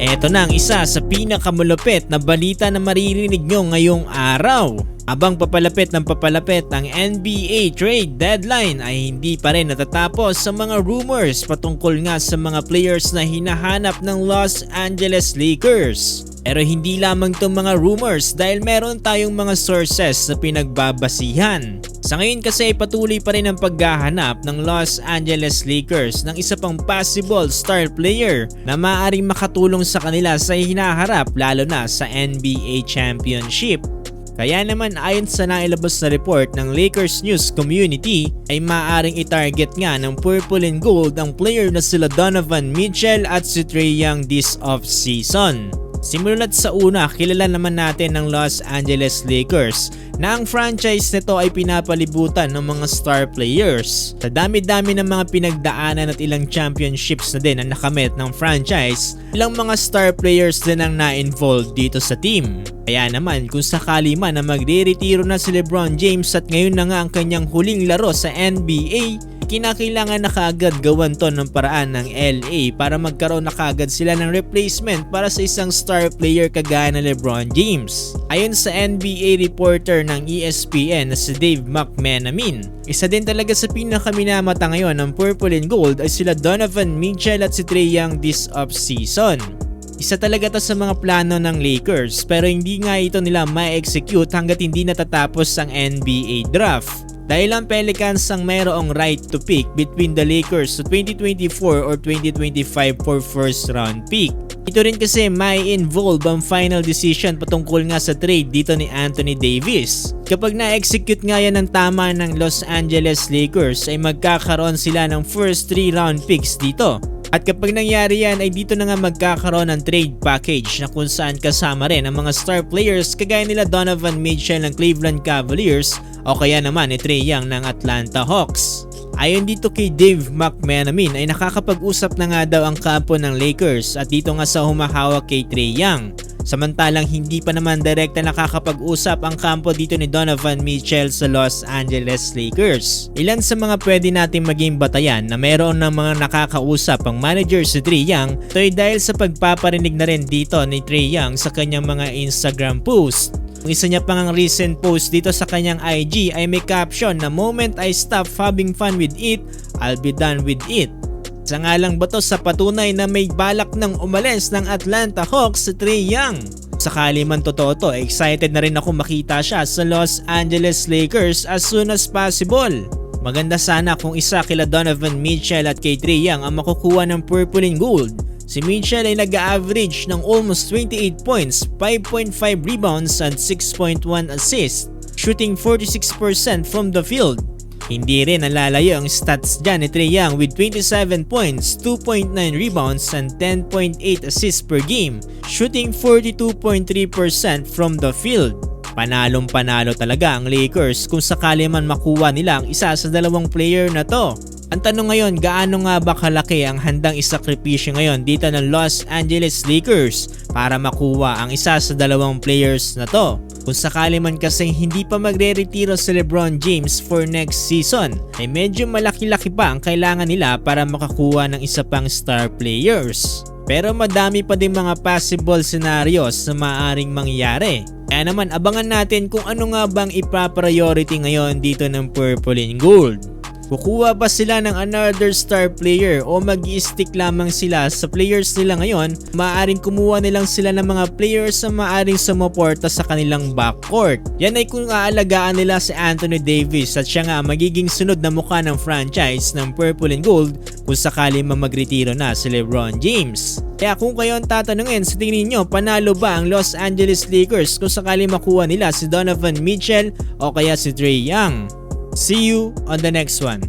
Eto na ang isa sa pinakamalupit na balita na maririnig nyo ngayong araw. Habang papalapit ng papalapit ang NBA trade deadline ay hindi pa rin natatapos sa mga rumors patungkol nga sa mga players na hinahanap ng Los Angeles Lakers. Pero hindi lamang itong mga rumors dahil meron tayong mga sources na pinagbabasihan. Sa ngayon kasi patuloy pa rin ang paghahanap ng Los Angeles Lakers ng isa pang possible star player na maaaring makatulong sa kanila sa hinaharap lalo na sa NBA Championship. Kaya naman ayon sa nailabas na report ng Lakers News Community ay maaaring i-target nga ng Purple and Gold ang player na sila Donovan Mitchell at si Trae Young this off-season. Simulat sa una, kilala naman natin ng Los Angeles Lakers na ang franchise nito ay pinapalibutan ng mga star players. Sa dami-dami ng mga pinagdaanan at ilang championships na din ang nakamit ng franchise, ilang mga star players din ang na-involved dito sa team. Kaya naman kung sakali man na magre-retiro na si LeBron James at ngayon na nga ang kanyang huling laro sa NBA, kinakailangan na kaagad gawan to ng paraan ng LA para magkaroon na kaagad sila ng replacement para sa isang star player kagaya na LeBron James. Ayon sa NBA reporter ng ESPN na si Dave McMenamin, isa din talaga sa pinakaminamata ngayon ng Purple and Gold ay sila Donovan Mitchell at si Trae Young this off-season. Isa talaga to sa mga plano ng Lakers pero hindi nga ito nila ma-execute hanggat hindi natatapos ang NBA draft. Dahil ang Pelicans ang mayroong right to pick between the Lakers sa 2024 or 2025 for first round pick. Ito rin kasi may involve ang final decision patungkol nga sa trade dito ni Anthony Davis. Kapag na-execute nga yan ng tama ng Los Angeles Lakers ay magkakaroon sila ng first 3 round picks dito. At kapag nangyari yan ay dito na nga magkakaroon ng trade package na kung saan kasama rin ang mga star players kagaya nila Donovan Mitchell ng Cleveland Cavaliers o kaya naman ni Trae Young ng Atlanta Hawks. Ayon dito kay Dave McMenamin ay nakakapag-usap na nga daw ang kampo ng Lakers at dito nga sa humahawak kay Trae Young. Samantalang hindi pa naman direkta nakakapag-usap ang kampo dito ni Donovan Mitchell sa Los Angeles Lakers. Ilan sa mga pwede nating maging batayan na meron ng mga nakakausap ang manager si Trae Young ito ay dahil sa pagpaparinig na rin dito ni Trae Young sa kanyang mga Instagram post. Ang isa niya pang recent post dito sa kanyang IG ay may caption na "Moment I stop having fun with it, I'll be done with it." Sa nga lang ba to sa patunay na may balak ng umalis ng Atlanta Hawks si Trae Young? Sakali man totoo to, excited na rin ako makita siya sa Los Angeles Lakers as soon as possible. Maganda sana kung isa kila Donovan Mitchell at kay Trae Young ang makukuha ng Purple and Gold. Si Mitchell ay nag-average ng almost 28 points, 5.5 rebounds at 6.1 assists, shooting 46% from the field. Hindi rin nalalayo ang stats dyan ni Trae Young with 27 points, 2.9 rebounds and 10.8 assists per game, shooting 42.3% from the field. Panalong-panalo talaga ang Lakers kung sakali man makuha nila ang isa sa dalawang player na to. Ang tanong ngayon, gaano nga ba kalaki ang handang isakripisyo ngayon dito ng Los Angeles Lakers para makuha ang isa sa dalawang players na to? Kung sakali man kasing hindi pa magre-retiro si LeBron James for next season, ay medyo malaki-laki pa ang kailangan nila para makakuha ng isa pang star players. Pero madami pa din mga possible scenarios na maaaring mangyari. Kaya naman abangan natin kung ano nga bang ipa-priority ngayon dito ng Purple and Gold. Kukuha ba sila ng another star player o mag-i-stick lamang sila sa players nila ngayon? Maaaring kumuha nilang sila ng mga players na maaaring sumuporta sa kanilang backcourt. Yan ay kung aalagaan nila si Anthony Davis at siya nga magiging sunod na mukha ng franchise ng Purple and Gold kung sakali magretiro na si LeBron James. Kaya kung kayo ang tatanungin, sa tingin niyo panalo ba ang Los Angeles Lakers kung sakali makuha nila si Donovan Mitchell o kaya si Trae Young? See you on the next one.